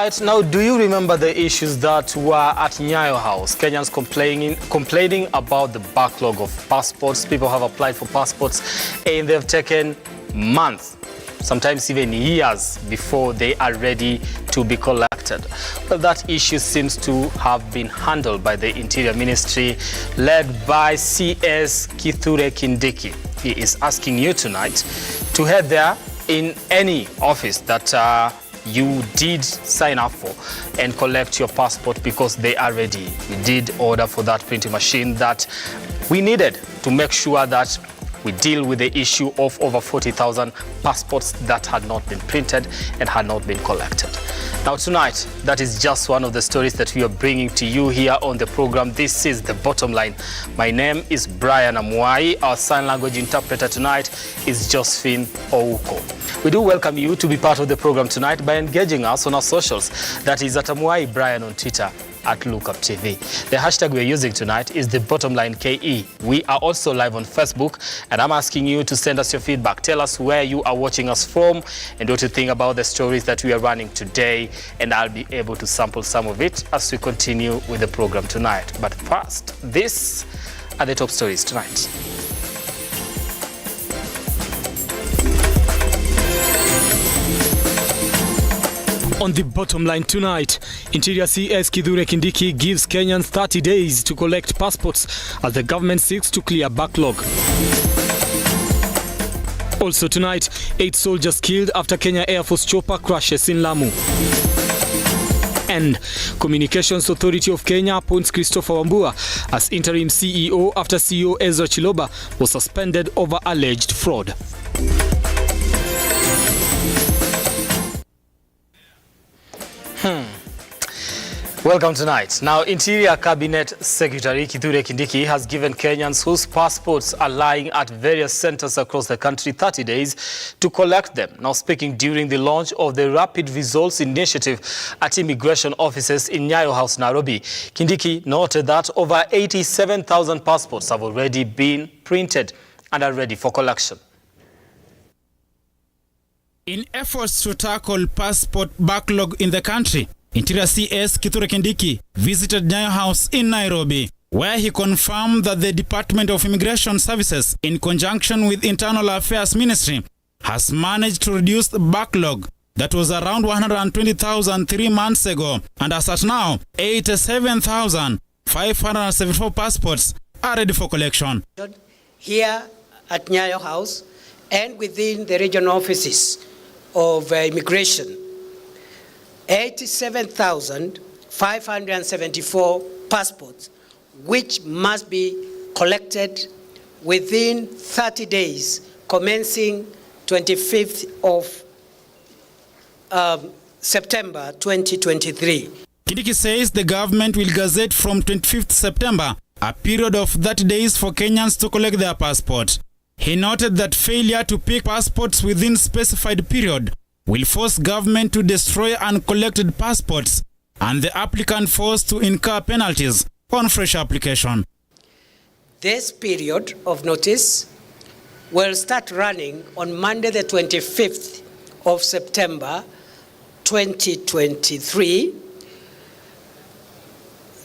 Right now, do you remember the issues that were at Nyayo House? Kenyans complaining about the backlog of passports. People have applied for passports and they've taken months, sometimes even years before they are ready to be collected. Well, that issue seems to have been handled by the Interior Ministry led by CS Kindiki. He is asking you tonight to head there in any office that you did sign up for and collect your passport because they are ready. We did order for that printing machine that we needed to make sure that we deal with the issue of over 40,000 passports that had not been printed and had not been collected. Now tonight, that is just one of the stories that we are bringing to you here on the program. This is The Bottom Line. My name is Brian Amwai. Our sign language interpreter tonight is Josephine Ouko. We do welcome you to be part of the program tonight by engaging us on our socials. That is at Amwai Brian on Twitter, at Lookuptv. The hashtag we're using tonight is The Bottom Line KE. We are also live on Facebook, and I'm asking you to send us your feedback. Tell us where you are watching us from and what you think about the stories that we are running today, and I'll be able to sample some of it as we continue with the program tonight. But first, these are the top stories tonight. On The Bottom Line tonight, Interior CS Kindiki gives Kenyans 30 days to collect passports as the government seeks to clear backlog. Also tonight, 8 soldiers killed after Kenya Air Force chopper crashes in Lamu. And Communications Authority of Kenya appoints Christopher Wambua as interim CEO after CEO Ezra Chiloba was suspended over alleged fraud. Welcome tonight. Now, Interior Cabinet Secretary Kindiki has given Kenyans whose passports are lying at various centers across the country 30 days to collect them. Now, speaking during the launch of the Rapid Results Initiative at immigration offices in Nyayo House, Nairobi, Kindiki noted that over 87,000 passports have already been printed and are ready for collection. In efforts to tackle passport backlog in the country, Interior CS Kindiki visited Nyayo House in Nairobi, where he confirmed that the Department of Immigration Services, in conjunction with Internal Affairs Ministry, has managed to reduce the backlog that was around 120,000 3 months ago, and as at now, 87,574 passports are ready for collection. Here at Nyayo House and within the regional offices of immigration, 87,574 passports, which must be collected within 30 days, commencing 25th of September 2023. Kindiki says the government will gazette from 25th September a period of 30 days for Kenyans to collect their passport. He noted that failure to pick passports within specified period will force government to destroy uncollected passports and the applicant forced to incur penalties on fresh application. This period of notice will start running on Monday the 25th of September 2023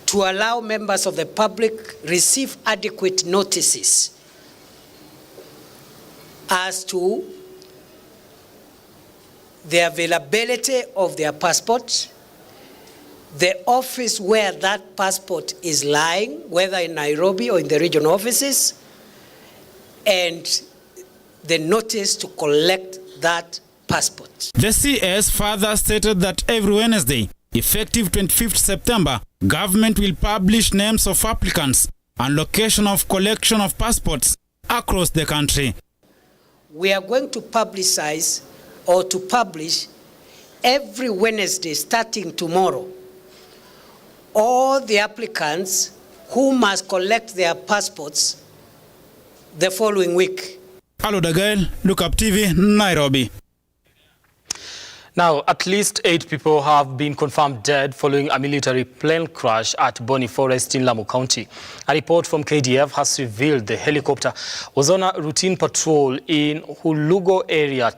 to allow members of the public receive adequate notices as to the availability of their passport, the office where that passport is lying, whether in Nairobi or in the regional offices, and the notice to collect that passport. The CS further stated that every Wednesday, effective 25th September, government will publish names of applicants and location of collection of passports across the country. We are going to publicize or to publish every Wednesday starting tomorrow all the applicants who must collect their passports the following week. Hello, Dagail, Lookuptv, Nairobi. Now, at least 8 people have been confirmed dead following a military plane crash at Boni Forest in Lamu County. A report from KDF has revealed the helicopter was on a routine patrol in Hulugo area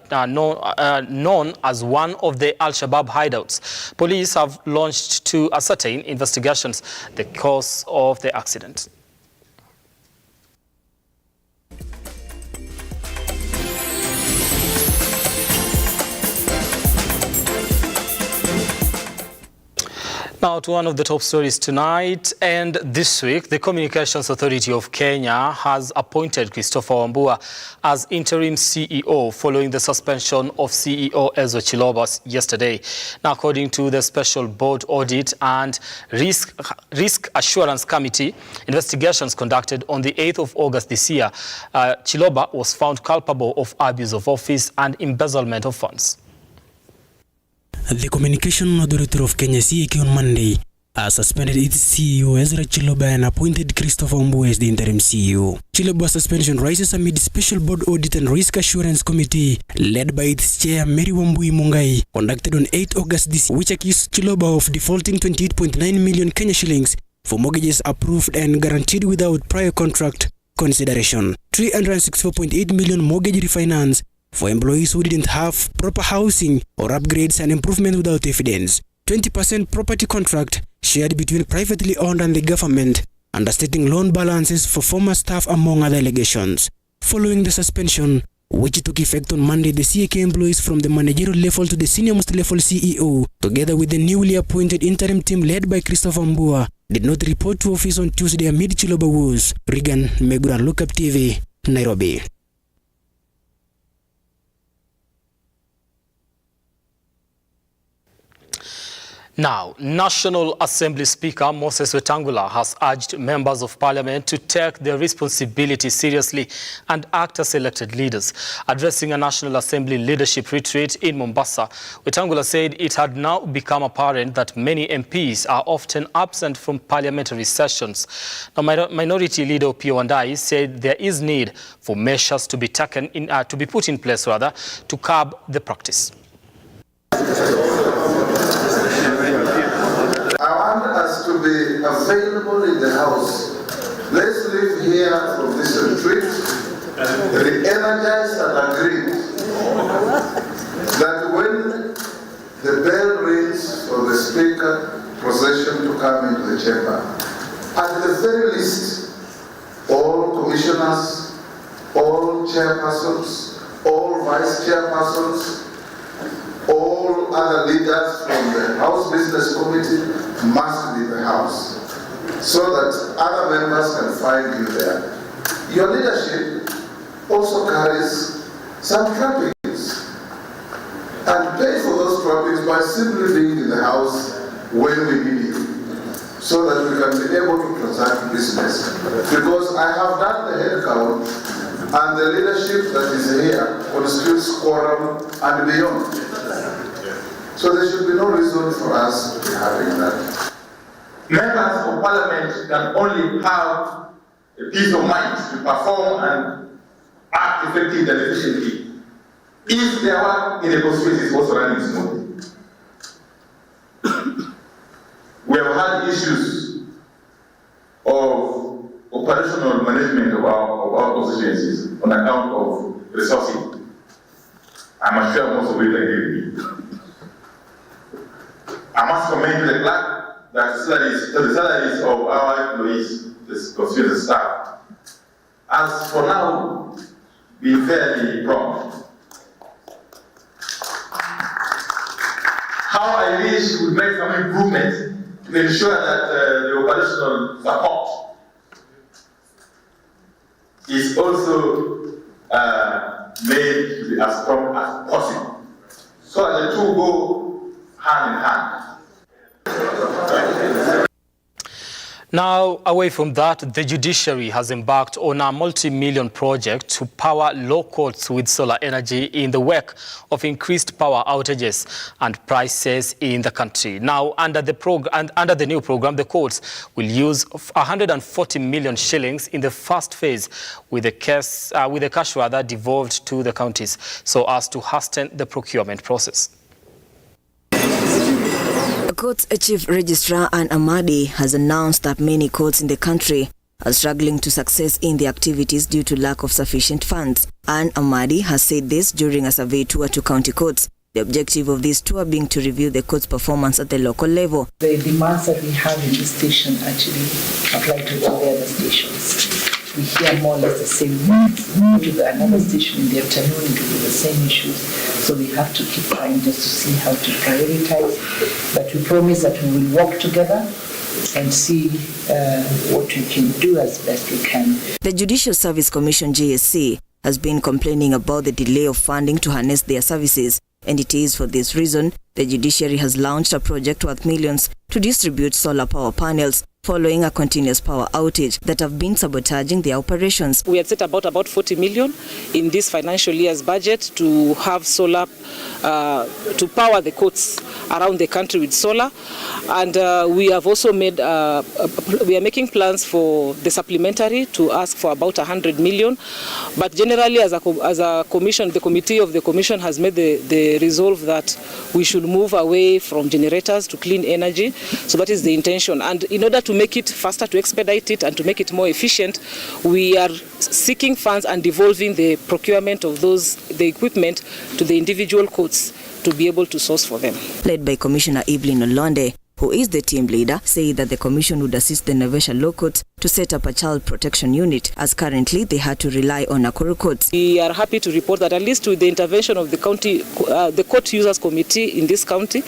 known as one of the Al-Shabaab hideouts. Police have launched to ascertain investigations the cause of the accident. Now to one of the top stories tonight and this week. The Communications Authority of Kenya has appointed Christopher Wambua as interim CEO following the suspension of CEO Ezra Chiloba yesterday. Now, according to the Special Board Audit and Risk Assurance Committee, investigations conducted on the 8th of August this year, Chiloba was found culpable of abuse of office and embezzlement of funds. The Communication Authority of Kenya CAK on Monday has suspended its CEO Ezra Chiloba and appointed Christopher Wambua as the interim CEO. Chiloba's suspension rises amid Special Board Audit and Risk Assurance Committee led by its chair Mary Wambui Mungai conducted on 8 August this year, which accused Chiloba of defaulting 28.9 million Kenya shillings for mortgages approved and guaranteed without prior contract consideration, 364.8 million mortgage refinance for employees who didn't have proper housing or upgrades and improvement without evidence, 20% property contract shared between privately owned and the government, understating loan balances for former staff, among other allegations. Following the suspension, which took effect on Monday, the CAK employees from the managerial level to the senior-most level CEO, together with the newly appointed interim team led by Christopher Wambua, did not report to office on Tuesday amid Chiloba woes. Regan Megura, Lookuptv, Nairobi. Now, National Assembly Speaker Moses Wetangula has urged members of parliament to take their responsibility seriously and act as elected leaders. Addressing a National Assembly leadership retreat in Mombasa, Wetangula said it had now become apparent that many MPs are often absent from parliamentary sessions. Now, Minority Leader Opiyo Wandayi said there is need for measures to be taken to be put in place to curb the practice. I want us to be available in the house. Let's leave here from this retreat re-energized and agreed that when the bell rings for the speaker procession to come into the chamber, at the very least, all commissioners, all chairpersons, all vice chairpersons, all other leaders from the House Business Committee must leave the House so that other members can find you there. Your leadership also carries some trappings, and pay for those trappings by simply being in the House when we need you, so that we can be able to transact business. Because I have done the head count, and the leadership that is here constitutes quorum and beyond. So there should be no reason for us to be having that. Members of Parliament can only have a peace of mind to perform and act effectively and efficiently if their work in the constituency is also running smoothly. We have had issues of operational management of our constituencies on account of resourcing. I'm sure most of it agree with me. I must commend to the clerk that the salaries of our employees, the constituency staff, as for now, be fairly prompt. How I wish we make some improvements to ensure that the operational support is also made to be as prompt as possible, so that the two go hand in hand. Now, away from that, the judiciary has embarked on a multi-million project to power law courts with solar energy in the wake of increased power outages and prices in the country. Now, under the new program, the courts will use 140 million shillings in the first phase, with the cash devolved to the counties so as to hasten the procurement process. court's chief registrar Ann Amadi has announced that many courts in the country are struggling to success in their activities due to lack of sufficient funds. Ann Amadi has said this during a survey tour to county courts. The objective of this tour being to review the court's performance at the local level. The demands that we have in this station actually apply to all the other stations. We hear more or less the same needs. We go to another station in the afternoon, it will be the same issues. So we have to keep trying just to see how to prioritize. But we promise that we will work together and see what we can do as best we can. The Judicial Service Commission JSC has been complaining about the delay of funding to harness their services, and it is for this reason the judiciary has launched a project worth millions to distribute solar power panels following a continuous power outage that have been sabotaging their operations. We had set about 40 million in this financial year's budget to have solar, to power the courts around the country with solar. And we have also made, we are making plans for the supplementary to ask for about 100 million. But generally as a commission, the committee of the commission has made the resolve that we should move away from generators to clean energy. So that is the intention. And in order to make it faster, to expedite it and to make it more efficient, we are seeking funds and devolving the procurement of the equipment to the individual courts to be able to source for them. Led by Commissioner Evelyn Olonde, who is the team leader, said that the commission would assist the Naivasha law courts to set up a child protection unit, as currently they had to rely on Nakuru courts. We are happy to report that at least with the intervention of the county, the court users committee in this county,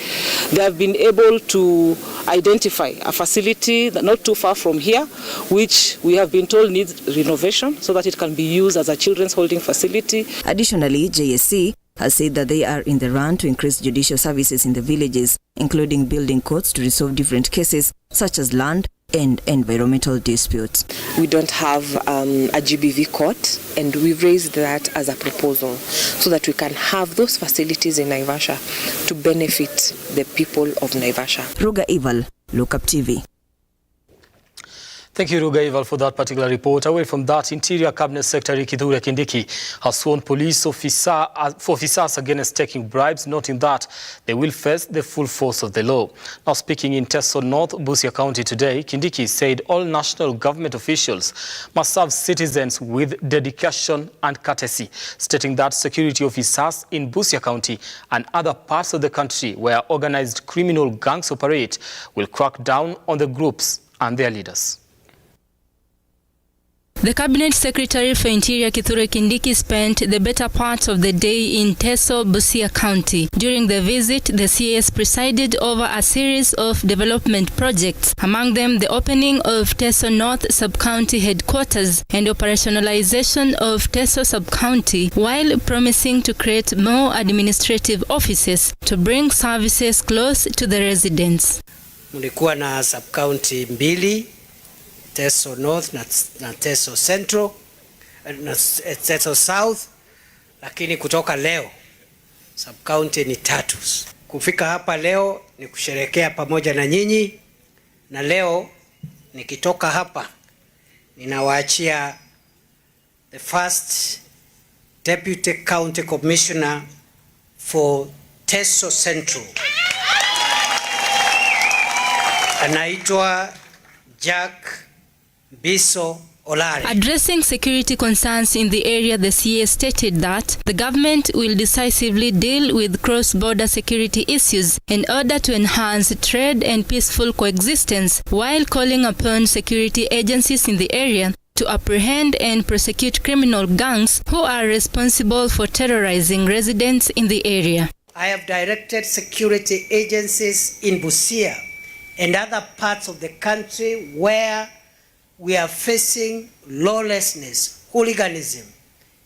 they have been able to identify a facility not too far from here, which we have been told needs renovation so that it can be used as a children's holding facility. Additionally, JSC has said that they are in the run to increase judicial services in the villages, including building courts to resolve different cases such as land and environmental disputes. We don't have a GBV court, and we've raised that as a proposal so that we can have those facilities in Naivasha to benefit the people of Naivasha. Ruga Ival, Lookuptv. Thank you, Ruga Ival, for that particular report. Away from that, Interior Cabinet Secretary Kindiki has sworn police officers against taking bribes, noting that they will face the full force of the law. Now, speaking in Teso North, Busia County today, Kindiki said all national government officials must serve citizens with dedication and courtesy, stating that security officers in Busia County and other parts of the country where organized criminal gangs operate will crack down on the groups and their leaders. The Cabinet Secretary for Interior Kindiki spent the better part of the day in Teso, Busia County. During the visit, the CS presided over a series of development projects, among them the opening of Teso North Sub-County Headquarters and operationalization of Teso Sub-County, while promising to create more administrative offices to bring services close to the residents. Mulikuwa na Sub-County mbili, Teso North na Teso Central na Teso South, lakini kutoka leo Sub-County ni 3. Kufika hapa leo ni kusherehekea pamoja na nyinyi, na leo nikitoka hapa ninawaachia the first Deputy County Commissioner for Teso Central. Anaitwa Jack Biso Olari. Addressing security concerns in the area, the CS stated that the government will decisively deal with cross-border security issues in order to enhance trade and peaceful coexistence, while calling upon security agencies in the area to apprehend and prosecute criminal gangs who are responsible for terrorizing residents in the area. I have directed security agencies in Busia and other parts of the country where we are facing lawlessness, hooliganism,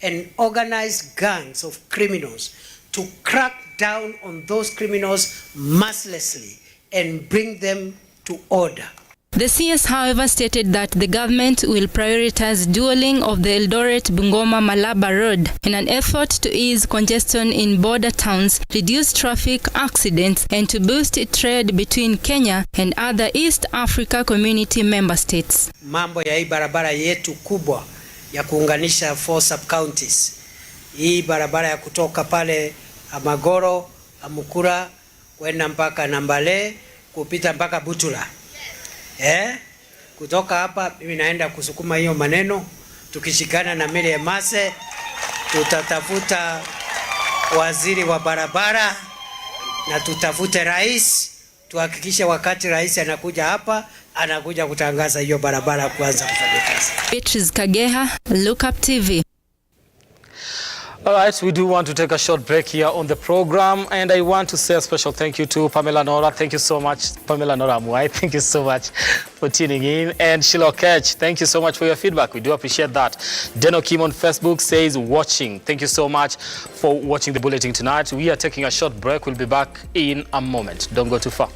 and organized gangs of criminals to crack down on those criminals mercilessly and bring them to order. The CS, however, stated that the government will prioritize dualling of the Eldoret-Bungoma-Malaba road in an effort to ease congestion in border towns, reduce traffic accidents, and to boost trade between Kenya and other East Africa Community member states. Mambo ya hii barabara yetu kubwa ya kuunganisha 4 sub-counties. Hii barabara ya kutoka pale Amagoro, Amukura, kwenda mpaka Nambale, kupita mpaka Butula. Kutoka hapa mimi naenda kusukuma hiyo maneno, tukishikana na Mele Mase tutatafuta waziri wa barabara na tutafute rais, tuhakikishe wakati rais anakuja hapa anakuja kutangaza hiyo barabara kuanza kufanya kazi. Beatrice Kageha, Lookuptv. All right, we do want to take a short break here on the program, and I want to say a special thank you to Pamela Nora. Thank you so much, Pamela Nora Muai. Thank you so much for tuning in. And Shiloh Ketch, thank you so much for your feedback. We do appreciate that. Deno Kim on Facebook says watching. Thank you so much for watching the bulletin tonight. We are taking a short break. We'll be back in a moment. Don't go too far.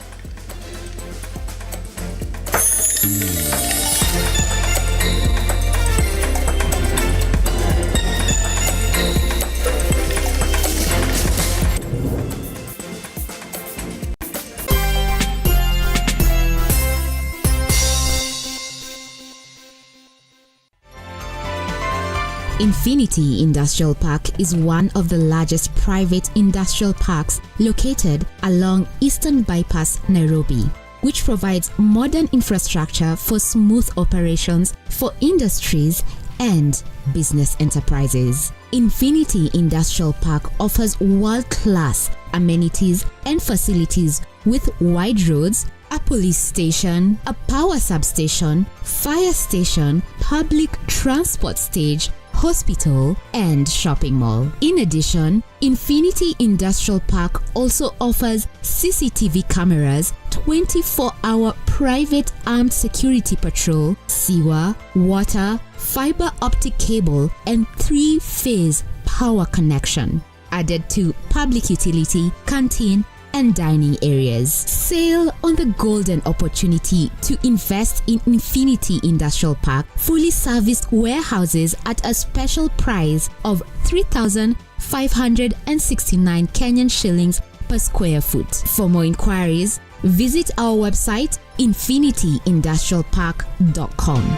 Infinity Industrial Park is one of the largest private industrial parks located along Eastern Bypass, Nairobi, which provides modern infrastructure for smooth operations for industries and business enterprises. Infinity Industrial Park offers world-class amenities and facilities with wide roads, a police station, a power substation, fire station, public transport stage, hospital, and shopping mall. In addition, Infinity Industrial Park also offers CCTV cameras, 24-hour private armed security patrol, sewer, water, fiber optic cable, and 3-phase power connection, added to public utility, canteen, and dining areas. Sail on the golden opportunity to invest in Infinity Industrial Park, fully serviced warehouses at a special price of 3,569 Kenyan shillings per square foot. For more inquiries, visit our website infinityindustrialpark.com.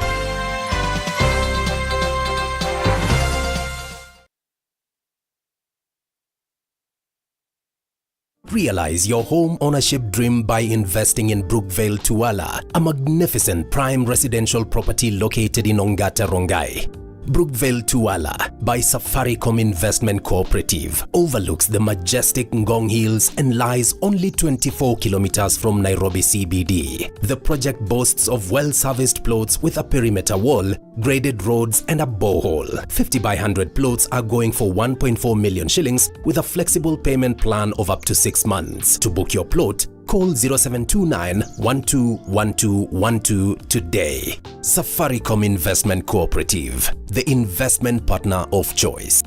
Realize your home ownership dream by investing in Brookvale Tuala, a magnificent prime residential property located in Ongata, Rongai. Brookvale Tuala by Safaricom Investment Cooperative overlooks the majestic Ngong Hills and lies only 24 kilometers from Nairobi CBD. The project boasts of well-serviced plots with a perimeter wall, graded roads and a borehole. 50 by 100 plots are going for 1.4 million shillings with a flexible payment plan of up to 6 months. To book your plot, call 0729 121212 today. Safaricom Investment Cooperative, the investment partner of choice.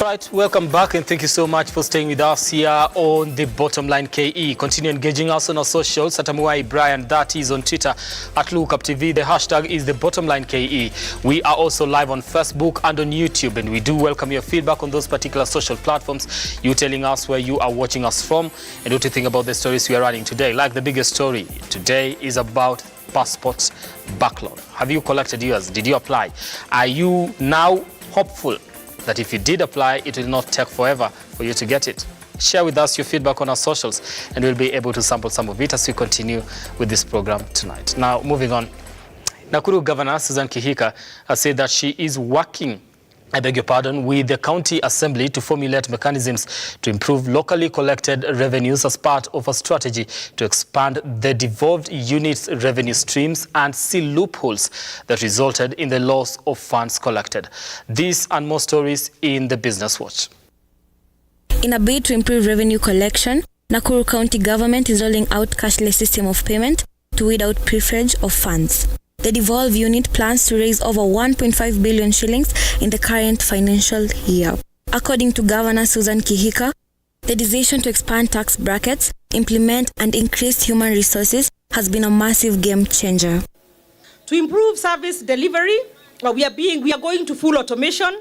Right, welcome back and thank you so much for staying with us here on the Bottom Line KE. Continue engaging us on our socials at Amuai Brian, that is on Twitter at Lookuptv. The hashtag is the Bottom Line KE. We are also live on Facebook and on YouTube, and we do welcome your feedback on those particular social platforms. You telling us where you are watching us from and what you think about the stories we are running today. Like the biggest story today is about passports backlog. Have you collected yours? Did you apply? Are you now hopeful that if you did apply, it will not take forever for you to get it? Share with us your feedback on our socials, and we'll be able to sample some of it as we continue with this program tonight. Now, moving on. Nakuru Governor Susan Kihika has said that she is working, with the County Assembly to formulate mechanisms to improve locally collected revenues as part of a strategy to expand the devolved units' revenue streams and seal loopholes that resulted in the loss of funds collected. These and more stories in the Business Watch. In a bid to improve revenue collection, Nakuru County Government is rolling out cashless system of payment to weed out pilferage of funds. The devolved unit plans to raise over 1.5 billion shillings in the current financial year. According to Governor Susan Kihika, the decision to expand tax brackets, implement and increase human resources has been a massive game changer. To improve service delivery, we are going to full automation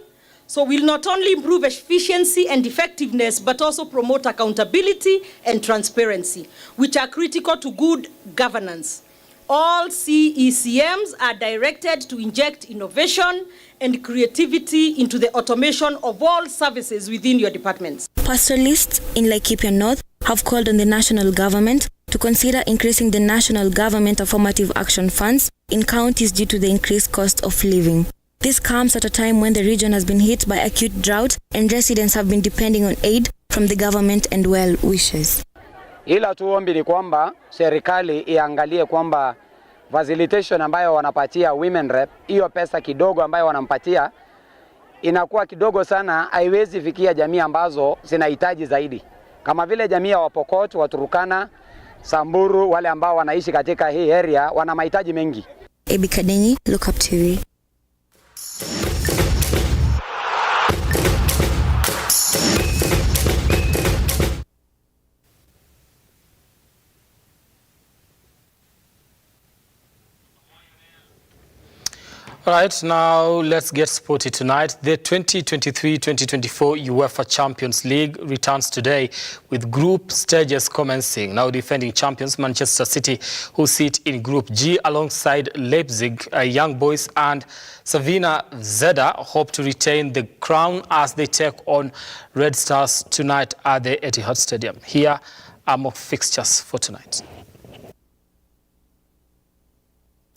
So we'll not only improve efficiency and effectiveness, but also promote accountability and transparency, which are critical to good governance. All CECMs are directed to inject innovation and creativity into the automation of all services within your departments. Pastoralists in Laikipia North have called on the national government to consider increasing the national government affirmative action funds in counties due to the increased cost of living. This comes at a time when the region has been hit by acute drought and residents have been depending on aid from the government and well wishes. Ila tuombi ni kwamba serikali iangalie kwamba facilitation ambayo wanapatia women rep, hiyo pesa kidogo ambayo wanampatia inakuwa kidogo sana, haiwezi fikia jamii ambazo zinahitaji zaidi. Kama vile jamii ya Wapokot, Waturukana, Samburu, wale ambao wanaishi katika hii area wana mahitaji mengi. Ebi Kadenyi, Lookuptv. All right, now let's get sporty tonight. The 2023-2024 UEFA Champions League returns today with group stages commencing. Now defending champions Manchester City, who sit in Group G alongside Leipzig, Young Boys and Savina Zeda, hope to retain the crown as they take on Red Stars tonight at the Etihad Stadium. Here are more fixtures for tonight.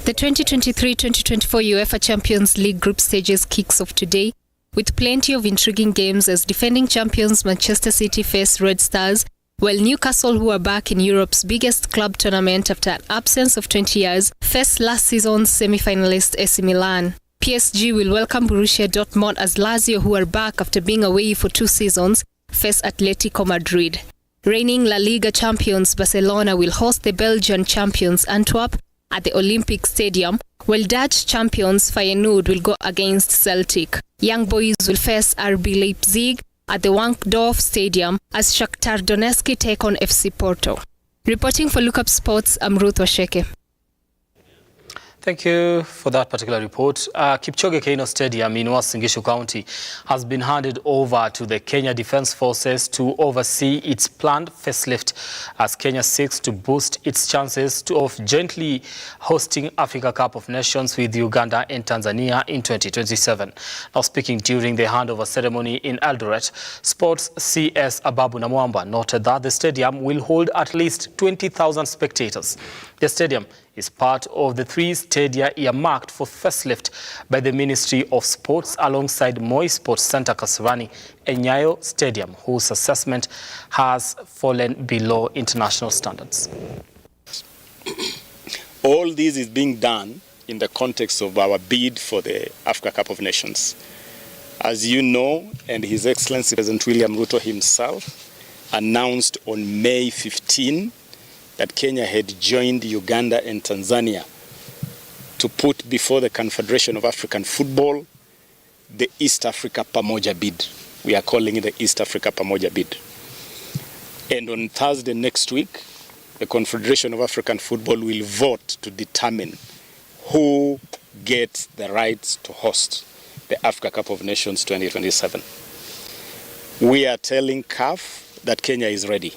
The 2023-2024 UEFA Champions League group stages kicks off today with plenty of intriguing games as defending champions Manchester City face Red Stars, while Newcastle, who are back in Europe's biggest club tournament after an absence of 20 years, face last season's semi-finalist AC Milan. PSG will welcome Borussia Dortmund as Lazio, who are back after being away for 2 seasons, face Atletico Madrid. Reigning La Liga champions Barcelona will host the Belgian champions Antwerp at the Olympic Stadium, while Dutch champions Feyenoord will go against Celtic. Young Boys will face RB Leipzig at the Wankdorf Stadium as Shakhtar Donetsk take on FC Porto. Reporting for Lookup Sports, I'm Ruth Washeke. Thank you for that particular report. Kipchoge Keino Stadium in Uasin Gishu County has been handed over to the Kenya Defence Forces to oversee its planned facelift as Kenya seeks to boost its chances of jointly hosting Africa Cup of Nations with Uganda and Tanzania in 2027. Now speaking during the handover ceremony in Eldoret, Sports CS Ababu Namwamba noted that the stadium will hold at least 20,000 spectators. The stadium is part of the 3 stadia earmarked for facelift by the Ministry of Sports alongside Moi Sports Center Kasarani and Nyayo Stadium, whose assessment has fallen below international standards. All this is being done in the context of our bid for the Africa Cup of Nations. As you know, and His Excellency President William Ruto himself announced on May 15 that Kenya had joined Uganda and Tanzania to put before the Confederation of African Football the East Africa Pamoja bid. We are calling it the East Africa Pamoja bid. And on Thursday next week, the Confederation of African Football will vote to determine who gets the rights to host the Africa Cup of Nations 2027. We are telling CAF that Kenya is ready.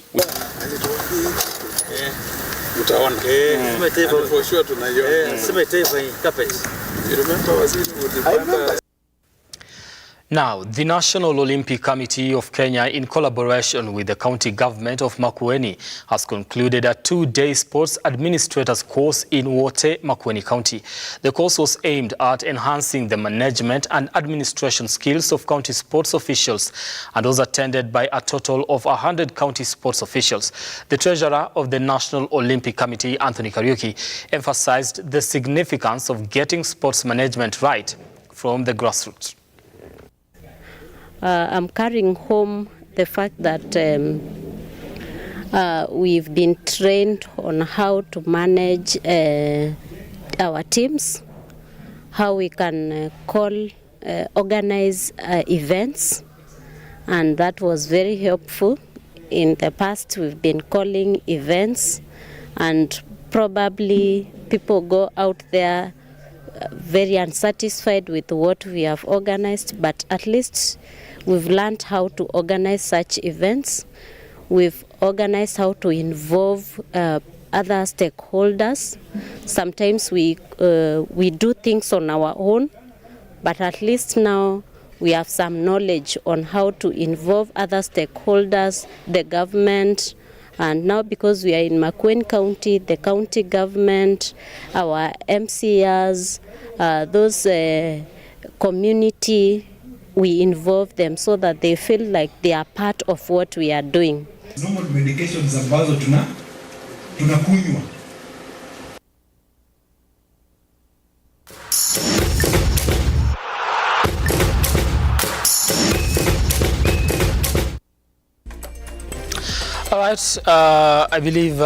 Now, the National Olympic Committee of Kenya, in collaboration with the county government of Makueni, has concluded a 2-day sports administrators course in Wote, Makueni County. The course was aimed at enhancing the management and administration skills of county sports officials and was attended by a total of 100 county sports officials. The treasurer of the National Olympic Committee, Anthony Kariuki, emphasized the significance of getting sports management right from the grassroots. I'm carrying home the fact that we've been trained on how to manage our teams, how we can organize events, and that was very helpful. In the past, we've been calling events, and probably people go out there very unsatisfied with what we have organized, but at least we've learned how to organize such events. We've organized how to involve other stakeholders. Sometimes we do things on our own, but at least now we have some knowledge on how to involve other stakeholders, the government, and now because we are in Makueni County, the county government, our MCAs, those community, we involve them so that they feel like they are part of what we are doing. Normal medications ambazo tunakunywa. All right, I believe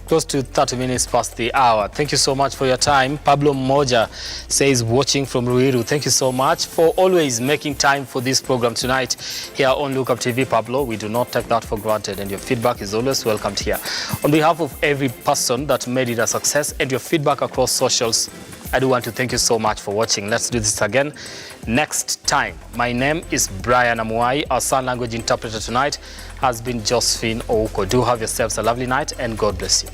close to 30 minutes past the hour. Thank you so much for your time. Pablo Moja says, watching from Ruiru. Thank you so much for always making time for this program tonight here on Lookuptv, Pablo. We do not take that for granted, and your feedback is always welcomed here. On behalf of every person that made it a success and your feedback across socials, I do want to thank you so much for watching. Let's do this again next time. My name is Brian Amuai. Our sign language interpreter tonight has been Josephine Ouko. Do have yourselves a lovely night and God bless you.